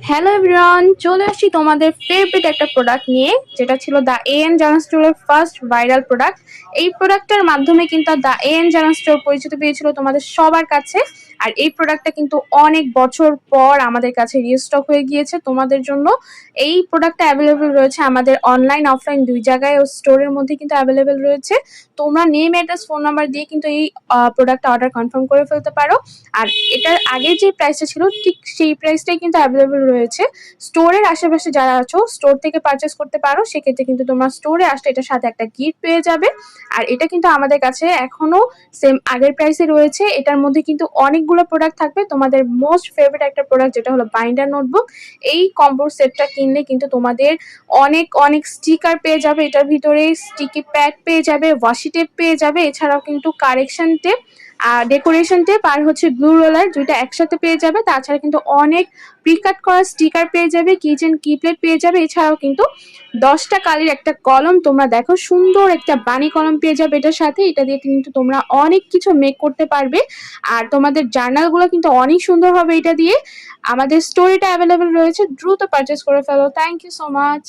Hello everyone, চলে আসছি তোমাদের ফেভারিট একটা প্রোডাক্ট নিয়ে, যেটা ছিল দ্য এএন জার্নাল স্টোরের ফার্স্ট ভাইরাল প্রোডাক্ট। এই প্রোডাক্টের মাধ্যমে কিন্তু দ্য এএন জার্নাল স্টোর পরিচিত পেয়েছিল তোমাদের সবার কাছে। আর এই প্রোডাক্টটা কিন্তু অনেক বছর পর আমাদের কাছে রিস্টক হয়ে গিয়েছে তোমাদের জন্য। এই প্রোডাক্টটা অ্যাভেলেবেল রয়েছে আমাদের অনলাইন অফলাইন দুই জায়গায় ও স্টোরের মধ্যে কিন্তু অ্যাভেলেবেল রয়েছে। তোমরা নেম অ্যাড্রেস ফোন নাম্বার দিয়ে কিন্তু এই প্রোডাক্টটা অর্ডার কনফার্ম করে ফেলতে পারো। আর এটার আগে যে প্রাইসটা ছিল ঠিক সেই প্রাইসটাই কিন্তু অ্যাভেলেবেল রয়েছে। স্টোরের আশেপাশে যারা আছো স্টোর থেকে পারচেস করতে পারো, সেক্ষেত্রে কিন্তু তোমরা স্টোরে আসলে এটার সাথে একটা গিফট পেয়ে যাবে। আর এটা কিন্তু আমাদের কাছে এখনো সেম আগের প্রাইসে রয়েছে। এটার মধ্যে কিন্তু অনেকগুলো প্রোডাক্ট থাকবে। তোমাদের মোস্ট ফেভারিট একটা প্রোডাক্ট যেটা হলো বাইন্ডার নোটবুক, এই কম্বো সেটটা কিনলে কিন্তু তোমাদের অনেক অনেক স্টিকার পেয়ে যাবে, এটার ভিতরে স্টিকি প্যাড পেয়ে যাবে, ওয়াশি টেপ পেয়ে যাবে, এছাড়াও কিন্তু কারেকশন টেপ আর ডেকোরেশন টেপ আর হচ্ছে গ্লু রোলার দুইটা একসাথে পেয়ে যাবে। তাছাড়া কিন্তু অনেক প্রিকাট করা স্টিকার পেয়ে যাবে, কিচেন কিপ্লেট পেয়ে যাবে, এছাড়াও কিন্তু 10টা কালির একটা কলম, তোমরা দেখো সুন্দর একটা বানি কলম পেয়ে যাবে এটার সাথে। এটা দিয়ে কিন্তু তোমরা অনেক কিছু মেক করতে পারবে। আর তোমাদের জার্নালগুলো কিন্তু অনেক সুন্দর হবে এটা দিয়ে। আমাদের স্টোরিটা অ্যাভেলেবেল রয়েছে, দ্রুত পারচেস করে ফেলো। Thank you so much.